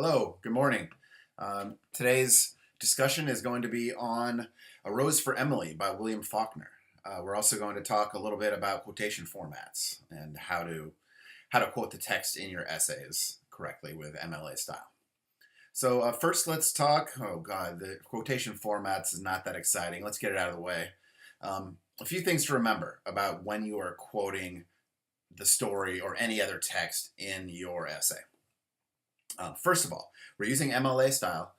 Hello, good morning. Today's discussion is going to be on A Rose for Emily by William Faulkner. We're also going to talk a little bit about quotation formats and how to quote the text in your essays correctly with MLA style. So first let's talk, oh God, the quotation formats is not that exciting. Let's get it out of the way. A few things to remember about when you are quoting the story or any other text in your essay. First of all, we're using MLA style,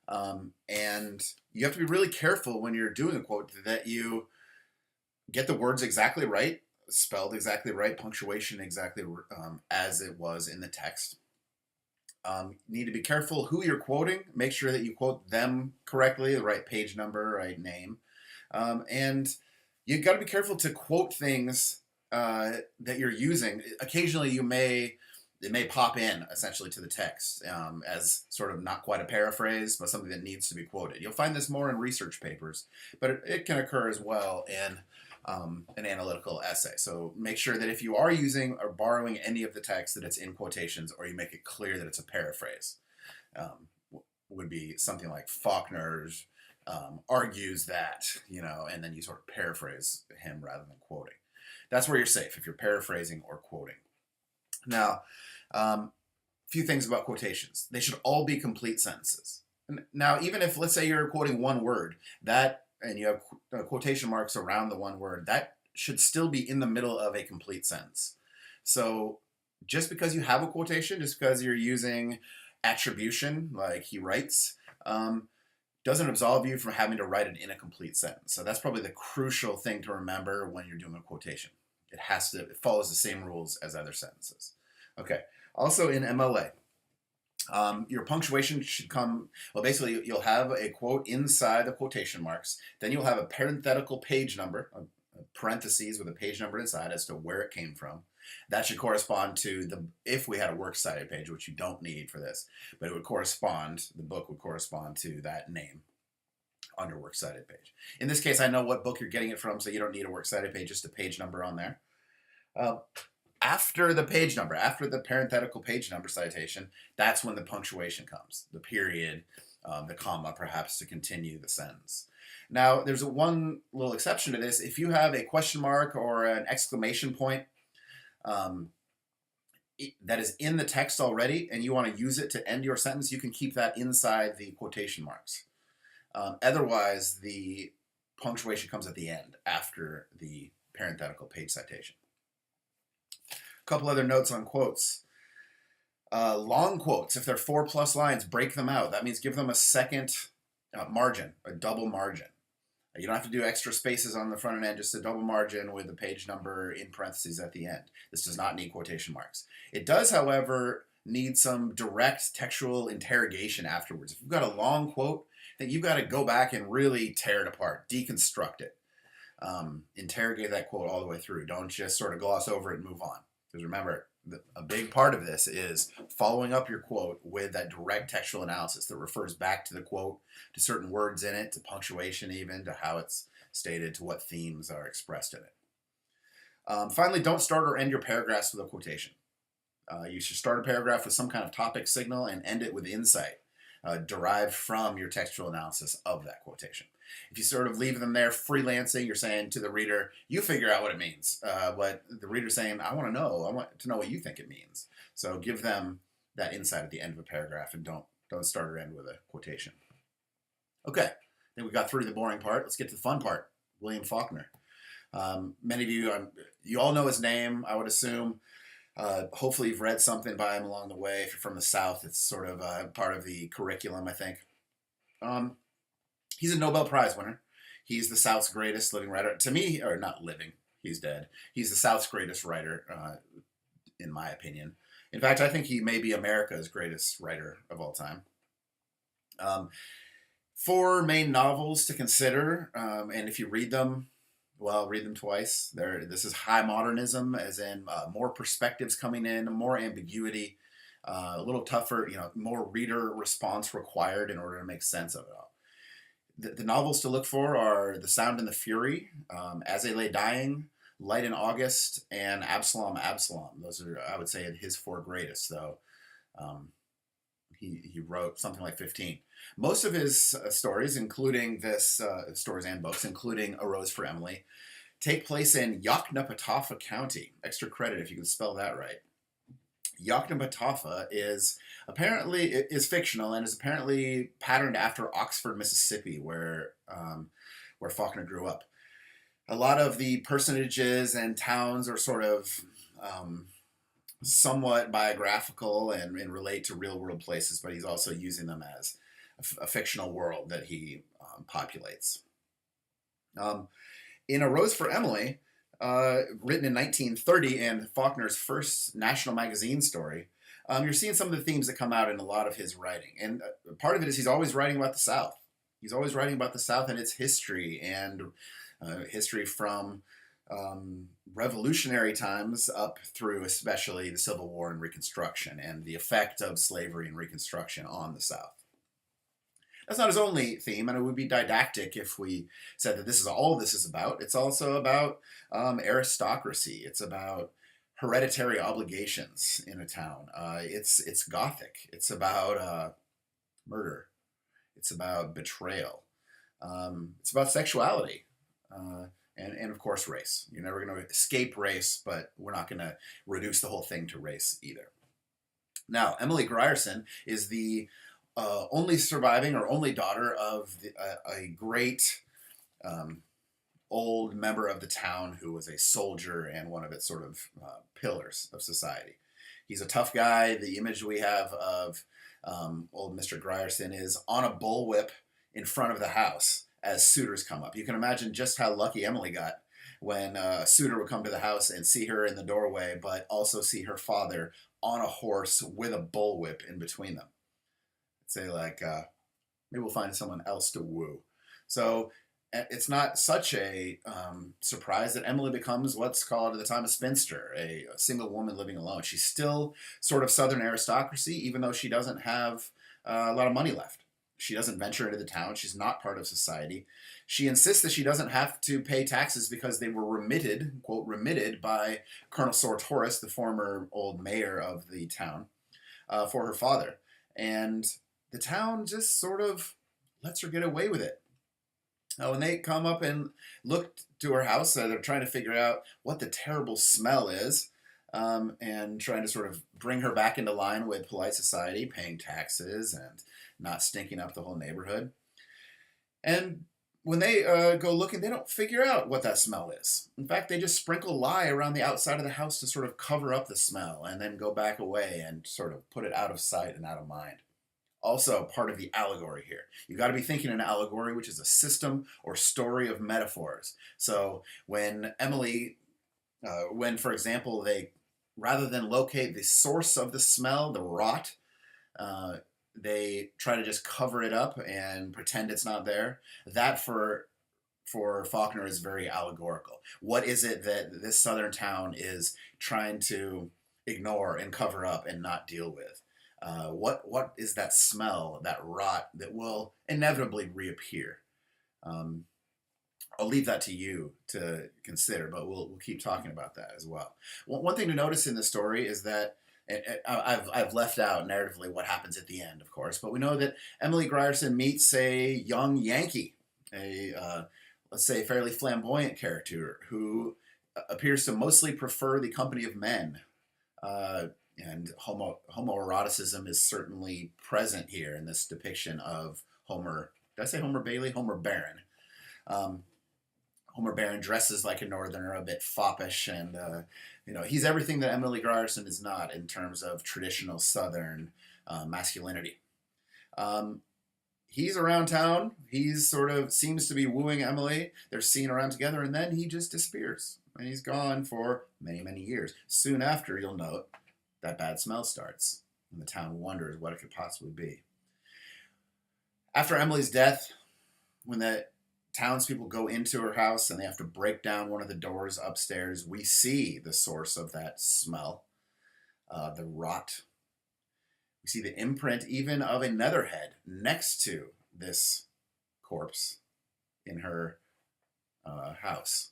and you have to be really careful when you're doing a quote that you get the words exactly right, spelled exactly right, punctuation exactly as it was in the text. You need to be careful who you're quoting. Make sure that you quote them correctly, the right page number, right name. And you've got to be careful to quote things that you're using. Occasionally it may pop in essentially to the text as sort of not quite a paraphrase, but something that needs to be quoted. You'll find this more in research papers, but it can occur as well in an analytical essay. So make sure that if you are using or borrowing any of the text, that it's in quotations, or you make it clear that it's a paraphrase. Would be something like Faulkner's argues that, and then you sort of paraphrase him rather than quoting. That's where you're safe if you're paraphrasing or quoting. Now, a few things about quotations. They should all be complete sentences. Now, even if, let's say, you're quoting one word, and you have quotation marks around the one word, that should still be in the middle of a complete sentence. So just because you have a quotation, just because you're using attribution, like he writes, doesn't absolve you from having to write it in a complete sentence. So that's probably the crucial thing to remember when you're doing a quotation. It follows the same rules as other sentences. Okay. Also in MLA, your punctuation should come, well, basically you'll have a quote inside the quotation marks. Then you'll have a parenthetical page number, a parentheses with a page number inside as to where it came from. That should correspond to if we had a works cited page, which you don't need for this, but the book would correspond to that name on your works cited page. In this case, I know what book you're getting it from, so you don't need a works cited page, just a page number on there. After the page number, after the parenthetical page number citation, that's when the punctuation comes, the period, the comma, perhaps to continue the sentence. Now, there's one little exception to this. If you have a question mark or an exclamation point that is in the text already and you want to use it to end your sentence, you can keep that inside the quotation marks. Otherwise, the punctuation comes at the end after the parenthetical page citation. A couple other notes on quotes. Long quotes, if they're 4+ lines, break them out. That means give them a second margin, a double margin. You don't have to do extra spaces on the front and end, just a double margin with the page number in parentheses at the end. This does not need quotation marks. It does, however, need some direct textual interrogation afterwards. If you've got a long quote, then you've got to go back and really tear it apart, deconstruct it. Interrogate that quote all the way through. Don't just sort of gloss over it and move on. Because remember, a big part of this is following up your quote with that direct textual analysis that refers back to the quote, to certain words in it, to punctuation even, to how it's stated, to what themes are expressed in it. Finally, don't start or end your paragraphs with a quotation. You should start a paragraph with some kind of topic signal and end it with insight derived from your textual analysis of that quotation. If you sort of leave them there freelancing, you're saying to the reader, you figure out what it means. What the reader's saying, I want to know what you think it means. So give them that insight at the end of a paragraph and don't start or end with a quotation. Okay, I think we got through the boring part. Let's get to the fun part. William Faulkner. Many of you all know his name, I would assume. Hopefully you've read something by him along the way. If you're from the South, it's sort of part of the curriculum, I think. He's a Nobel Prize winner. He's the South's greatest living writer. To me, or not living, he's dead. He's the South's greatest writer, in my opinion. In fact, I think he may be America's greatest writer of all time. 4 main novels to consider, and if you read them, well, read them twice. This is high modernism, as in more perspectives coming in, more ambiguity, a little tougher, more reader response required in order to make sense of it all. The novels to look for are The Sound and the Fury, As They Lay Dying, Light in August, and Absalom, Absalom. Those are, I would say, his 4 greatest, though. he wrote something like 15. Most of his stories, including this stories and books, including A Rose for Emily, take place in Yoknapatawpha County. Extra credit if you can spell that right. Yoknapatawpha is fictional and is apparently patterned after Oxford, Mississippi, where Faulkner grew up. A lot of the personages and towns are sort of somewhat biographical and relate to real world places, but he's also using them as a fictional world that he populates. In A Rose for Emily, written in 1930 and Faulkner's first national magazine story, you're seeing some of the themes that come out in a lot of his writing. And part of it is he's always writing about the South. He's always writing about the South and its history, and history from revolutionary times up through especially the Civil War and Reconstruction and the effect of slavery and Reconstruction on the South. That's not his only theme, and it would be didactic if we said that this is all this is about. It's also about aristocracy. It's about hereditary obligations in a town. It's Gothic. It's about murder. It's about betrayal. It's about sexuality. And of course, race. You're never going to escape race, but we're not going to reduce the whole thing to race either. Now, Emily Grierson is the only surviving or only daughter of a great old member of the town who was a soldier and one of its sort of pillars of society. He's a tough guy. The image we have of old Mr. Grierson is on a bullwhip in front of the house as suitors come up. You can imagine just how lucky Emily got when a suitor would come to the house and see her in the doorway, but also see her father on a horse with a bullwhip in between them. Say like, maybe we'll find someone else to woo. So it's not such a surprise that Emily becomes what's called at the time a spinster, a single woman living alone. She's still sort of Southern aristocracy, even though she doesn't have a lot of money left. She doesn't venture into the town. She's not part of society. She insists that she doesn't have to pay taxes because they were remitted, quote, remitted by Colonel Sartoris, the former old mayor of the town, for her father. And the town just sort of lets her get away with it. When they come up and look to her house, they're trying to figure out what the terrible smell is, and trying to sort of bring her back into line with polite society, paying taxes and not stinking up the whole neighborhood. And when they go looking, they don't figure out what that smell is. In fact, they just sprinkle lye around the outside of the house to sort of cover up the smell and then go back away and sort of put it out of sight and out of mind. Also, part of the allegory here. You've got to be thinking an allegory, which is a system or story of metaphors. So when Emily, for example, they, rather than locate the source of the smell, the rot, they try to just cover it up and pretend it's not there. That for Faulkner is very allegorical. What is it that this southern town is trying to ignore and cover up and not deal with? What is that smell, that rot that will inevitably reappear? I'll leave that to you to consider, but we'll keep talking about that as well. One thing to notice in the story is that I've left out narratively what happens at the end, of course, but we know that Emily Grierson meets a young Yankee, let's say fairly flamboyant character who appears to mostly prefer the company of men. And homoeroticism is certainly present here in this depiction of Homer. Did I say Homer Bailey? Homer Barron. Homer Barron dresses like a northerner, a bit foppish, and he's everything that Emily Grierson is not in terms of traditional Southern masculinity. He's around town. He's sort of seems to be wooing Emily. They're seen around together, and then he just disappears. And he's gone for many, many years. Soon after, you'll note, that bad smell starts, and the town wonders what it could possibly be. After Emily's death, when the townspeople go into her house and they have to break down one of the doors upstairs, we see the source of that smell, the rot. We see the imprint even of another head next to this corpse in her house.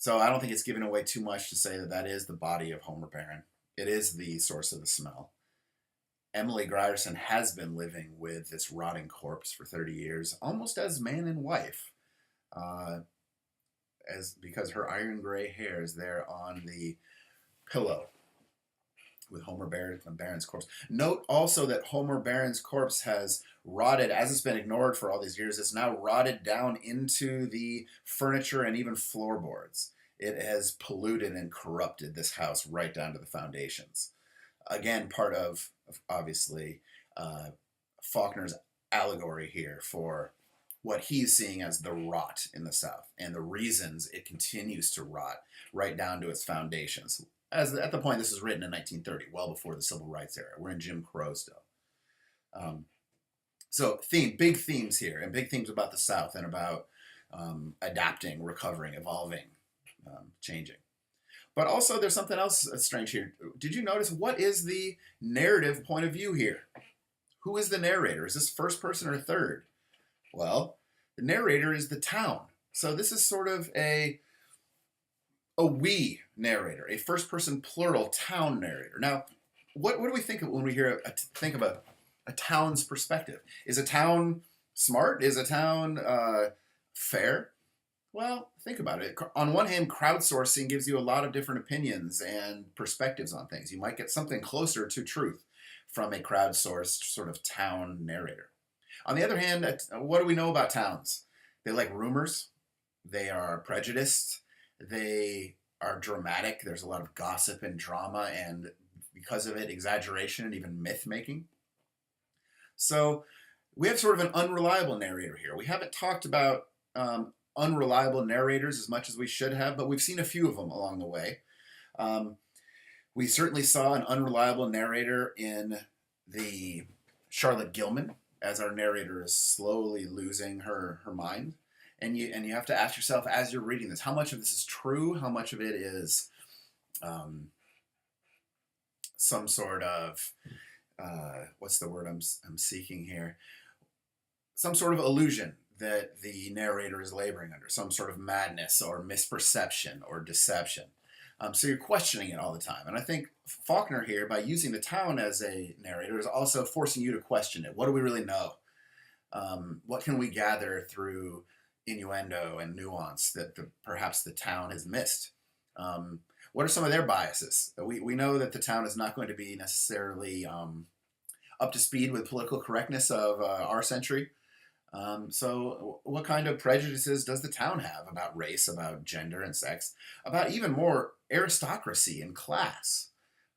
So I don't think it's giving away too much to say that that is the body of Homer Barron. It is the source of the smell. Emily Grierson has been living with this rotting corpse for 30 years, almost as man and wife, uh, as because her iron gray hair is there on the pillow with Barron's corpse. Note also that Homer Barron's corpse has rotted, as it's been ignored for all these years, it's now rotted down into the furniture and even floorboards. It has polluted and corrupted this house right down to the foundations. Again, part of obviously uh, Faulkner's allegory here for what he's seeing as the rot in the South and the reasons it continues to rot right down to its foundations. As at the point this is written in 1930, well before the Civil Rights era, we're in Jim Crow still. So big themes here, and big themes about the South and about adapting, recovering, evolving, changing. But also, there's something else strange here. Did you notice what is the narrative point of view here? Who is the narrator? Is this first person or third? Well, the narrator is the town. So this is sort of a we narrator, a first person plural town narrator. Now, what do we think of when we think of a town's perspective? Is a town smart? Is a town fair? Well, think about it. On one hand, crowdsourcing gives you a lot of different opinions and perspectives on things. You might get something closer to truth from a crowdsourced sort of town narrator. On the other hand, what do we know about towns? They like rumors. They are prejudiced. They are dramatic. There's a lot of gossip and drama, and because of it, exaggeration and even myth making. So we have sort of an unreliable narrator here. We haven't talked about unreliable narrators as much as we should have, but we've seen a few of them along the way. We certainly saw an unreliable narrator in the Charlotte Gilman, as our narrator is slowly losing her mind. And you have to ask yourself as you're reading this, how much of this is true? How much of it is some sort of what's the word I'm seeking here? Some sort of illusion that the narrator is laboring under, some sort of madness or misperception or deception. So you're questioning it all the time. And I think Faulkner here, by using the town as a narrator, is also forcing you to question it. What do we really know? What can we gather through innuendo and nuance that perhaps the town has missed? What are some of their biases? We know that the town is not going to be necessarily up to speed with political correctness of our century. So what kind of prejudices does the town have about race, about gender and sex, about even more aristocracy and class?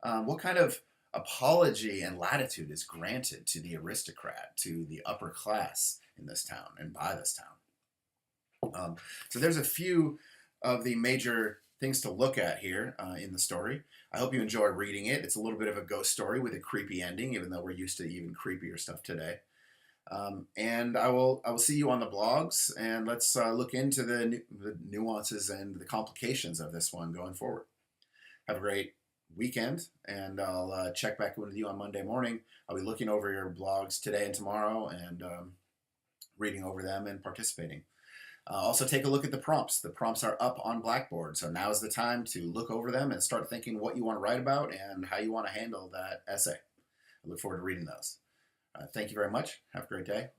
What kind of apology and latitude is granted to the aristocrat, to the upper class in this town and by this town? So there's a few of the major things to look at here in the story. I hope you enjoy reading it. It's a little bit of a ghost story with a creepy ending, even though we're used to even creepier stuff today. And I will see you on the blogs, and let's look into the nuances and the complications of this one going forward. Have a great weekend, and I'll check back with you on Monday morning. I'll be looking over your blogs today and tomorrow and reading over them and participating. Also take a look at the prompts. The prompts are up on Blackboard, so now is the time to look over them and start thinking what you want to write about and how you want to handle that essay. I look forward to reading those. Thank you very much. Have a great day.